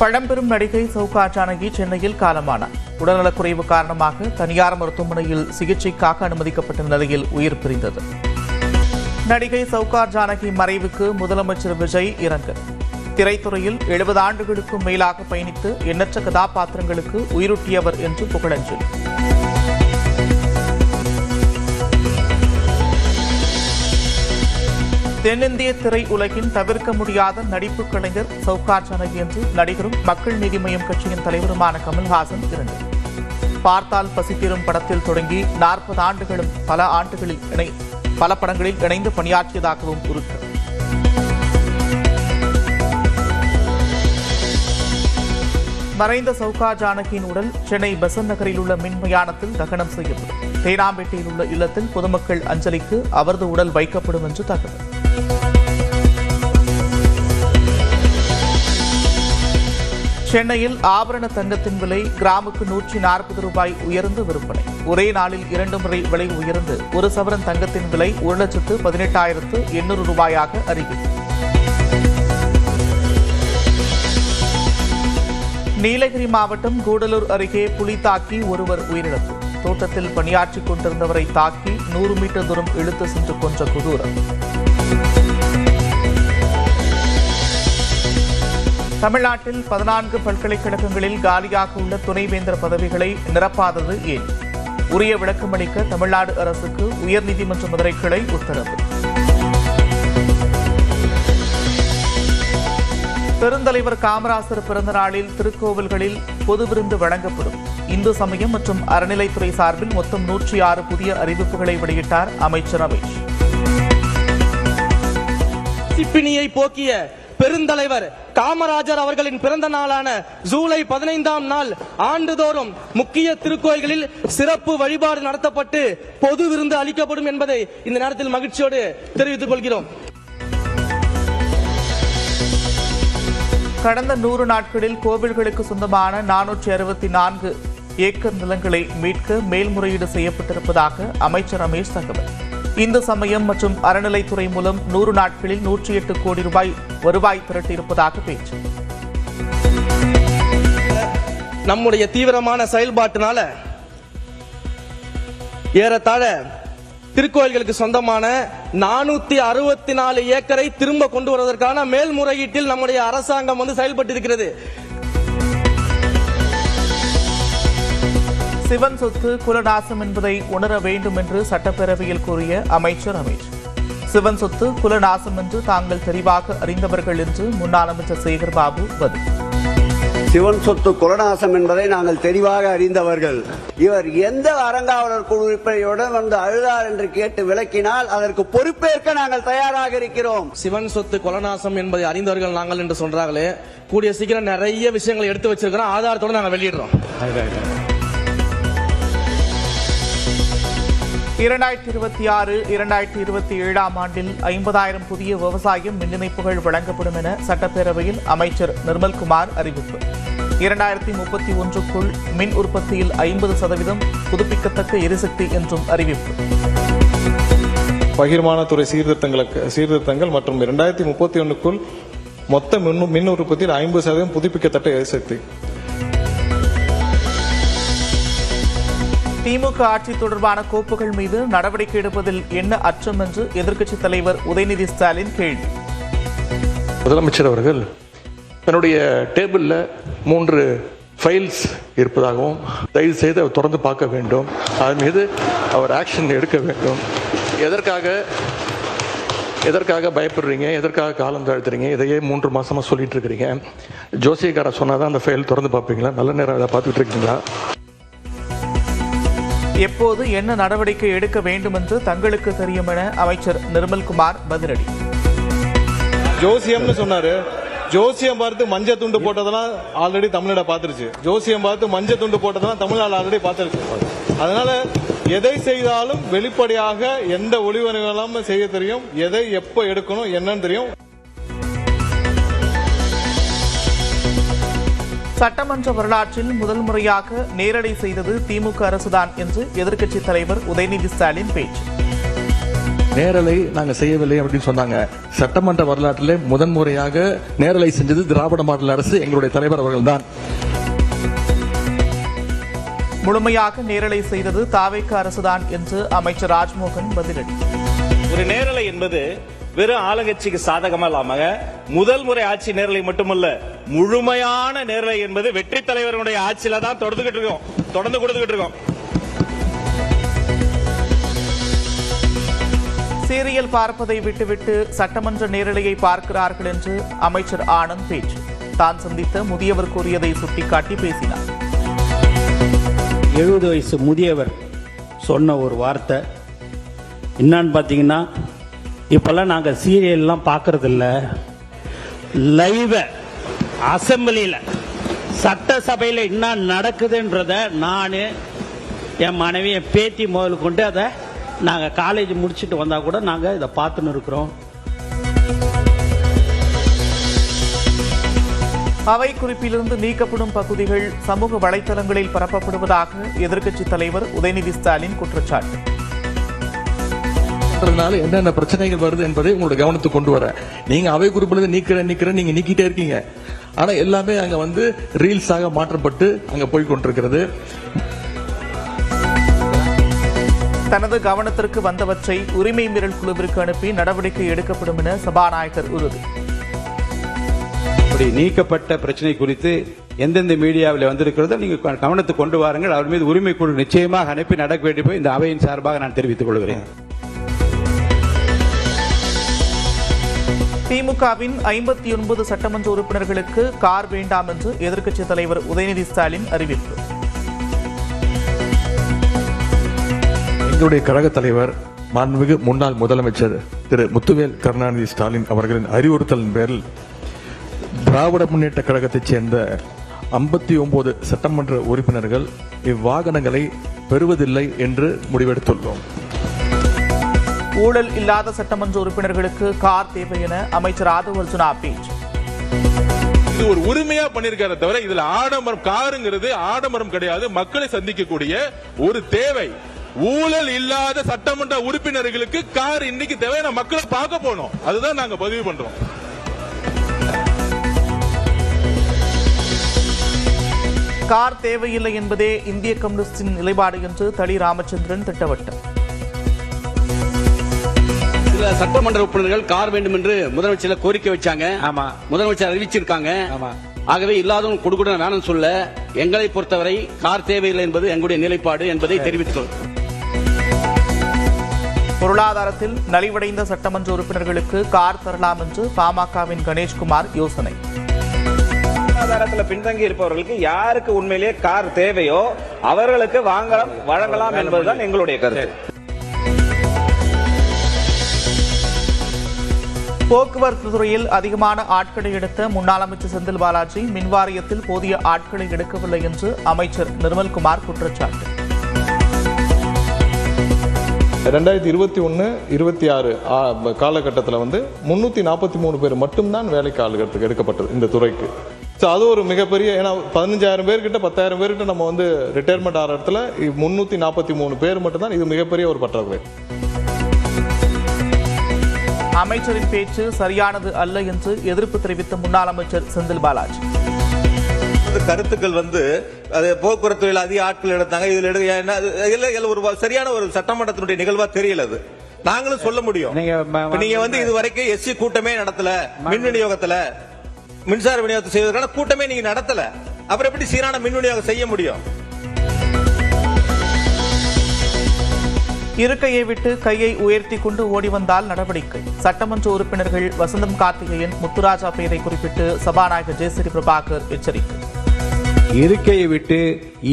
பழம்பெரும் நடிகை சௌகா ஜானகி சென்னையில் காலமானார். உடல்நலக்குறைவு காரணமாக தனியார் மருத்துவமனையில் சிகிச்சைக்காக அனுமதிக்கப்பட்ட நிலையில் உயிர் பிரிந்தது. நடிகை சௌகா ஜானகி மறைவுக்கு முதலமைச்சர் விஜய் இரங்கல். திரைத்துறையில் 70 ஆண்டுகளுக்கும் மேலாக பயணித்து எண்ணற்ற கதாபாத்திரங்களுக்கு உயிரூட்டியவர் என்று புகழஞ்சலி. தென்னிந்திய திரை உலகின் தவிர்க்க முடியாத நடிப்பு கலைஞர் சௌகா ஜானகி என்று நடிகரும் மக்கள் நீதி மய்யம் கட்சியின் தலைவருமான கமல்ஹாசன் இரண்டார். பார்த்தால் பசித்திரும் படத்தில் தொடங்கி 40 ஆண்டுகளும் பல படங்களில் இணைந்து பணியாற்றியதாகவும் உறுதி. மறைந்த சௌகா ஜானகியின் உடல் சென்னை பெசன்ட் நகரில் உள்ள மின் மயானத்தில் தகனம் செய்யப்படும். தேனாம்பேட்டையில் உள்ள இல்லத்தில் பொதுமக்கள் அஞ்சலிக்கு அவரது உடல் வைக்கப்படும் என்று தகவல். சென்னையில் ஆபரண தங்கத்தின் விலை கிராமுக்கு 140 ரூபாய் உயர்ந்து விற்பனை. ஒரே நாளில் 2 முறை விலை உயர்ந்து 1 சவரன் தங்கத்தின் விலை 1,18,800 ரூபாயாக அறிவிப்பு. நீலகிரி மாவட்டம் கூடலூர் அருகே புலி தாக்கி ஒருவர் உயிரிழப்பு. தோட்டத்தில் பணியாற்றிக் கொண்டிருந்தவரை தாக்கி 100 மீட்டர் தூரம் இழுத்து சென்று கொன்ற கொடூரம். தமிழ்நாட்டில் 14 பல்கலைக்கழகங்களில் காலியாக உள்ள துணைவேந்தர் பதவிகளை நிரப்பாதது ஏன்? உரிய விளக்கமளிக்க தமிழ்நாடு அரசுக்கு உயர்நீதிமன்ற மதுரை கிளை உத்தரவு. பெருந்தலைவர் காமராசர் பிறந்த நாளில் திருக்கோவில்களில் பொது விருந்து வழங்கப்படும். இந்து சமயம் மற்றும் அறநிலைத்துறை சார்பில் மொத்தம் 106 புதிய அறிவிப்புகளை வெளியிட்டார் அமைச்சர் ரமேஷ். சிப்பினியை போக்கிய பெருந்தலைவர் காமராஜர் அவர்களின் பிறந்த நாளான ஜூலை 15ஆம் நாள் ஆண்டுதோறும் முக்கிய திருக்கோயில்களில் சிறப்பு வழிபாடு நடத்தப்பட்டு பொது விருந்து அளிக்கப்படும் என்பதை இந்த நேரத்தில் மகிழ்ச்சியோடு தெரிவித்துக் கொள்கிறோம். கடந்த 100 நாட்களில் கோவில்களுக்கு சொந்தமான 464 ஏக்கர் நிலங்களை மீட்க மேல்முறையீடு செய்யப்பட்டிருப்பதாக அமைச்சர் ரமேஷ் தகவல். இந்து சமயம் மற்றும் அறநிலைத்துறை மூலம் 100 நாட்களில் 108 கோடி ரூபாய் வருவாய் திரட்டியிருப்பதாக பேச்சு. நம்முடைய தீவிரமான செயல்பாட்டினால ஏறத்தாழ திருக்கோயில்களுக்கு சொந்தமான 464 ஏக்கரை திரும்ப கொண்டு வருவதற்கான மேல்முறையீட்டில் நம்முடைய அரசாங்கம் செயல்பட்டிருக்கிறது. சிவன் சொத்து குலநாசம் என்பதை உணர வேண்டும் என்று சட்டப்பேரவையில் கூறிய அமைச்சர் ரமேஷ். சிவன் சொத்து குலநாசம் என்று தாங்கள் தெளிவாக அறிந்தவர்கள் என்று முன்னாள் அமைச்சர் சேகர்பாபு பதில். சிவன் சொத்து குலநாசம் என்பதை நாங்கள் தெளிவாக அறிந்தவர்கள். இவர் எந்த அறங்காவலர் குழு உறுப்பினருடன் வந்து அழுதார் என்று கேட்டு விளக்கினால் அதற்கு பொறுப்பேற்க நாங்கள் தயாராக இருக்கிறோம். சிவன் சொத்து குலநாசம் என்பதை அறிந்தவர்கள் நாங்கள் என்று சொல்றாங்களே, கூடிய சீக்கிரம் நிறைய விஷயங்களை எடுத்து வச்சிருக்கிறோம், ஆதாரத்தோடு நாங்கள் வெளியிடுறோம். 2026-2027 ஆண்டில் 50,000 புதிய விவசாய மின் இணைப்புகள் வழங்கப்படும் என சட்டப்பேரவையில் அமைச்சர் நிர்மல்குமார் அறிவிப்பு. 2031க்குள் மின் உற்பத்தியில் 50% புதுப்பிக்கத்தக்க எரிசக்தி என்றும் அறிவிப்பு. பகிர்மான துறை சீர்திருத்தங்கள் மற்றும் 2031க்குள் மொத்த மின் உற்பத்தியில் 50% புதுப்பிக்கத்தக்க எரிசக்தி. திமுக ஆட்சி தொடர்பான கோப்புகள் மீது நடவடிக்கை எடுப்பதில் என்ன அச்சம் என்று எதிர்க்கட்சித் தலைவர் உதயநிதி ஸ்டாலின் கேள்வி. முதலமைச்சர் அவர்கள் தன்னுடைய டேபிளில் 3 ஃபைல்ஸ் இருப்பதாகவும் தயவு செய்து அவர் தொடர்ந்து பார்க்க வேண்டும், அதன் மீது அவர் ஆக்ஷன் எடுக்க வேண்டும். எதற்காக பயப்படுறீங்க, எதற்காக காலம் தாழ்த்துறீங்க, இதையே 3 மாசமா சொல்லிட்டு இருக்கிறீங்க. ஜோசியக்கார சொன்னாதான் அந்த ஃபைல் திறந்து பார்ப்பீங்களா? நல்ல நேரம் அதை பார்த்துட்டு இருக்கீங்களா? எப்போது என்ன நடவடிக்கை எடுக்க வேண்டும் என்று தங்களுக்கு தெரியும் என அமைச்சர் நிர்மல்குமார் பதிலடி. ஜோசியம்னு சொன்னாரு. ஜோசியம் பார்த்து மஞ்சள் துண்டு போட்டதெல்லாம் ஆல்ரெடி தமிழ்நாடு பார்த்துருச்சு. ஜோசியம் பார்த்து மஞ்சள் துண்டு போட்டதெல்லாம் தமிழ்நாடு ஆல்ரெடி பார்த்துருச்சு. அதனால எதை செய்தாலும் வெளிப்படையாக எந்த ஒளிவனைகளும் செய்ய தெரியும், எதை எப்போ எடுக்கணும் என்னன்னு தெரியும். சட்டமன்ற வரலாற்றில் முதல் முறையாக நேரடி செய்தது திமுக அரசுதான் என்று எதிர்க்கட்சித் தலைவர் உதயநிதி ஸ்டாலின் பேச்சு. நேரலை நாங்கள் செய்யவில்லை அப்படின்னு சொன்னாங்க. சட்டமன்ற வரலாற்றிலே முதன்முறையாக நேரலை செஞ்சது திராவிட மாடல் அரசு, எங்களுடைய தலைவர் அவர்கள்தான். முழுமையாக நேரலை செய்தது தாவேக அரசுதான் என்று அமைச்சர் ராஜ்மோகன் பதிலடி. ஒரு நேரலை என்பது வெறும் ஆளுங்கட்சிக்கு சாதகமா இல்லாம முதல் முறை ஆட்சி நேரலை மட்டுமல்ல, முழுமையான நேரலை என்பது வெற்றி தலைவருடைய ஆட்சியில தான் தொடர்ந்து கொடுத்துக்கிட்டு இருக்கோம். சீரியல் பார்ப்பதை விட்டுவிட்டு சட்டமன்ற நேரலையை பார்க்கிறார்கள் என்று அமைச்சர் ஆனந்த் பேச்சு. தான் சந்தித்த முதியவர் கூறியதை சுட்டிக்காட்டி பேசினார். 70 வயசு முதியவர் சொன்ன ஒரு வார்த்தை என்னன்னு பார்த்தீங்கன்னா, இப்போல்லாம் நாங்கள் சீரியல்லாம் பார்க்கறதில்ல, லைவ அசம்பிளியில் சட்டசபையில் என்ன நடக்குதுன்றத நான், என் மனைவி, என் பேத்தி முதல் கொண்டு அதை நாங்கள் காலேஜ் முடிச்சுட்டு வந்தால் கூட நாங்கள் இதை பார்த்துன்னு இருக்கிறோம். அவை குறிப்பிலிருந்து நீக்கப்படும் பகுதிகள் சமூக வலைதளங்களில் பரப்பப்படுவதாக எதிர்க்கட்சித் தலைவர் உதயநிதி ஸ்டாலின் குற்றச்சாட்டு. என்னென்ன பிரச்சனைகள் வருது என்பதை உங்களோட கவனத்துக்கு கொண்டு வர, நீங்க அவை குறிப்பிலிருந்து நீக்கிறேன் நீங்க நீக்கிட்டே இருக்கீங்க. ஆனா எல்லாமே அங்க ரீல்ஸாக மாற்றப்பட்டு அங்க போய் கொண்டிருக்கிறது. தனது கவனத்திற்கு வந்தவற்றை உரிமை மீறல் குழுவிற்கு அனுப்பி நடவடிக்கை எடுக்கப்படும் என சபாநாயகர் உறுதி. அப்படி நீக்கப்பட்ட பிரச்சனை குறித்து எந்தெந்த மீடியாவில் வந்திருக்கிறதோ நீங்க கவனத்துக்கு கொண்டு வாருங்கள். அவர் மீது உரிமை குழு நிச்சயமாக அனுப்பி நடக்க வேண்டிய இந்த அவையின் சார்பாக நான் தெரிவித்துக் கொள்கிறேன். திமுகவின் 59 சட்டமன்ற உறுப்பினர்களுக்கு கார் வேண்டாம் என்று எதிர்க்கட்சித் தலைவர் உதயநிதி ஸ்டாலின் அறிவிப்பு. எங்களுடைய கழக தலைவர் மாண்புமிகு முன்னாள் முதலமைச்சர் திரு முத்துவேல் கருணாநிதி ஸ்டாலின் அவர்களின் அறிவுறுத்தலின் பேரில் திராவிட முன்னேற்ற கழகத்தைச் சேர்ந்த 59 சட்டமன்ற உறுப்பினர்கள் இவ்வாகனங்களை பெறுவதில்லை என்று முடிவெடுத்துள்ளோம். ஊழல் இல்லாத சட்டமன்ற உறுப்பினர்களுக்கு கார் தேவை என அமைச்சர் ஆதவ் அர்ஜுனா பேச்சு. இது ஒரு உரிமையா பண்ணிருக்காரு தவிர இதுல ஆடம்பரம், காருங்கிறது ஆடம்பரம் கிடையாது, மக்களை சந்திக்கக்கூடிய ஒரு தேவை. ஊழல் இல்லாத சட்டமன்ற உறுப்பினர்களுக்கு கார் இன்னைக்கு தேவை, மக்களை பார்க்க போனோம், அதுதான் நாங்க பதிவு பண்றோம். கார் தேவையில்லை என்பதே இந்திய கம்யூனிஸ்டின் நிலைப்பாடு என்று தளி ராமச்சந்திரன் திட்டவட்டம். சில சட்டமன்ற உறுப்பினர்கள் கார் வேண்டும் என்று முதலமைச்சர் கோரிக்கை வச்சாங்க. ஆமா, முதலமைச்சர் அறிவிச்சிருக்காங்க. ஆமா, ஆகவே இல்லாதவங்க கொடுக்க வேணும்னு சொல்ல, எங்களை பொறுத்தவரை கார் தேவையில்லை என்பது எங்களுடைய நிலைப்பாடு என்பதை தெரிவித்துள்ளோம். பொருளாதாரத்தில் நலிவடைந்த சட்டமன்ற உறுப்பினர்களுக்கு கார் தரலாம் என்று பாமகவின் கணேஷ்குமார் யோசனை. பொருளாதாரத்தில் பின்தங்கி இருப்பவர்களுக்கு யாருக்கு உண்மையிலேயே கார் தேவையோ அவர்களுக்கு வழங்கலாம் என்பதுதான் எங்களுடைய கருத்து. போக்குவரத்து துறையில் அதிகமான ஆட்களை எடுத்த முன்னாள் அமைச்சர் செந்தில் பாலாஜி மின்வாரியத்தில் போதிய ஆட்களை எடுக்கவில்லை என்று அமைச்சர் நிர்மல்குமார் குற்றச்சாட்டு. 2021-26 காலகட்டத்தில் 343 பேர் மட்டும்தான் வேலைக்கு ஆளுகிறதுக்கு எடுக்கப்பட்டது இந்த துறைக்கு. அது ஒரு மிகப்பெரிய, ஏன்னா 15,000 பேர்கிட்ட 10,000 பேர்கிட்ட நம்ம ரிட்டையர்மெண்ட் ஆகிற இடத்துல 343 பேர் மட்டும்தான். இது மிகப்பெரிய ஒரு பற்றாக்குறை. அமைச்சரின் பேச்சு சரியானது அல்ல என்று எதிர்ப்பு தெரிவித்த முன்னாள் அமைச்சர் செந்தில் பாலாஜி. கருத்துக்கள் அது போக்குவரத்து அதிக ஆட்கள் எடுத்தாங்க, இதுல ஒரு சரியான ஒரு சட்டமன்றத்தினுடைய நிகழ்வா தெரியல. அது நாங்களும் சொல்ல முடியும். நீங்க இது வரைக்கும் எஸ்சி கூட்டமே நடத்தல, மின் விநியோகத்துல மின்சார விநியோகத்தை செய்வதற்கான கூட்டமே நீங்க நடத்தல, அப்புறம் எப்படி சீரான மின் விநியோகம் செய்ய முடியும்? இருக்கையை விட்டு கையை உயர்த்தி கொண்டு ஓடி வந்தால் நடவடிக்கை. சட்டமன்ற உறுப்பினர்கள் வசந்தம் கார்த்திகேயன், முத்துராஜா பெயரை குறிப்பிட்டு சபாநாயகர் ஜெயஸ்ரீ பிரபாகர் எச்சரிக்கை. இருக்கையை விட்டு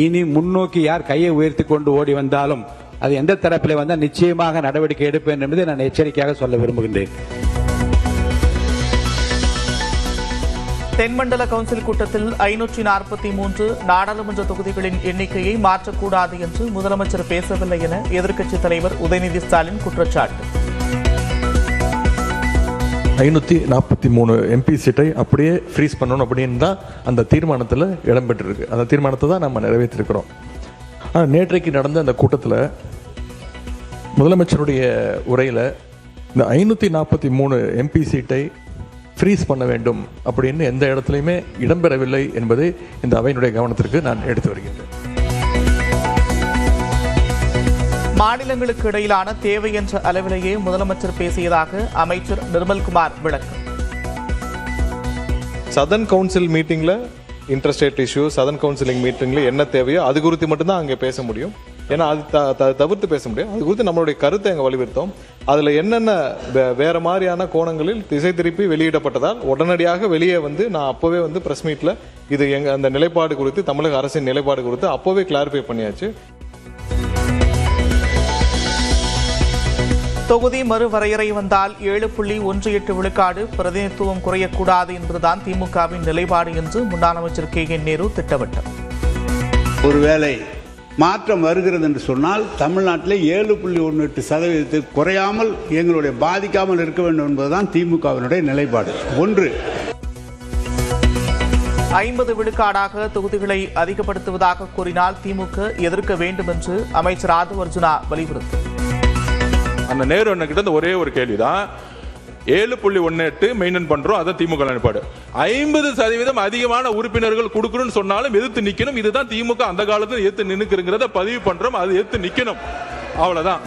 இனி முன்னோக்கி யார் கையை உயர்த்தி கொண்டு ஓடி வந்தாலும் அது எந்த தரப்பில் வந்தால் நிச்சயமாக நடவடிக்கை எடுப்பேன் என்பதை நான் எச்சரிக்கையாக சொல்ல விரும்புகின்றேன். தென்மண்டல கவுன்சில் கூட்டத்தில் 543 நாடாளுமன்ற தொகுதிகளின் எண்ணிக்கையை மாற்றக்கூடாது என்று முதலமைச்சர் பேசவில்லை என எதிர்க்கட்சித் தலைவர் உதயநிதி ஸ்டாலின் குற்றச்சாட்டு. 543 எம்பி சீட்டை அப்படியே ஃப்ரீஸ் பண்ணணும் அப்படின்னு தான் அந்த தீர்மானத்தில் இடம்பெற்றிருக்கு. அந்த தீர்மானத்தை தான் நம்ம நிறைவேற்றிருக்கிறோம். நேற்றைக்கு நடந்த அந்த கூட்டத்தில் முதலமைச்சருடைய உரையில் இந்த 543 MP சீட்டை ஃப்ரீஸ் பண்ண வேண்டும் அப்படின்னு எந்த இடத்துலையுமே இடம்பெறவில்லை என்பதை இந்த அவையினுடைய கவனத்திற்கு நான் எடுத்து வருகின்றேன். மாநிலங்களுக்கு இடையிலான தேவை என்ற அளவிலேயே முதலமைச்சர் பேசியதாக அமைச்சர் நிர்மல்குமார் விளக்கம். சதர்ன் கவுன்சில் மீட்டிங்ல இன்டர்ஸ்டேட் இஷ்யூ, சதர்ன் கவுன்சிலிங் மீட்டிங்ல என்ன தேவையோ அது குறித்து மட்டும்தான் அங்கே பேச முடியும். ஏன்னா அது தவிர்த்து பேச முடியும். அது குறித்து நம்மளுடைய கருத்தை அங்கே வலியுறுத்தோம். அதில் என்னென்ன வேற மாதிரியான கோணங்களில் திசை திருப்பி வெளியிடப்பட்டதால் உடனடியாக வெளியே வந்து நான் அப்போவே வந்து பிரஸ் மீட்ல இது அந்த நிலைப்பாடு குறித்து, தமிழக அரசின் நிலைப்பாடு குறித்து அப்போவே கிளாரிஃபை பண்ணியாச்சு. தொகுதி மறுவரையறை வந்தால் 7.18 விழுக்காடு பிரதிநிதித்துவம் குறையக்கூடாது என்பதுதான் திமுகவின் நிலைப்பாடு என்று முன்னாள் அமைச்சர் KN நேரு திட்டவட்டம். ஒருவேளை மாற்றம் வருகிறது என்று சொன்னால் தமிழ்நாட்டிலே 7.18% குறையாமல் எங்களுடைய பாதிக்காமல் இருக்க வேண்டும் என்பதுதான் திமுகவினுடைய நிலைப்பாடு. 50 விழுக்காடாக தொகுதிகளை அதிகப்படுத்துவதாக கூறினால் திமுக எதிர்க்க வேண்டும் என்று அமைச்சர் ஆதவ் அர்ஜுனா வலியுறுத்தி. அந்த நேரு அண்ணன் கிட்ட ஒரே ஒரு கேள்விதான், 7.18 மெயின்டைன் பண்றோம், அதான் திமுக நிலைப்பாடு. 50% அதிகமான உறுப்பினர்கள் கொடுக்கணும்னு சொன்னாலும் எதிர்த்து நிக்கணும். இதுதான் திமுக அந்த காலத்தில் எதிர்த்து நின்னுக்குறத பதிவு பண்றோம். அது எதிர்த்து நிக்கணும், அவ்வளவுதான்.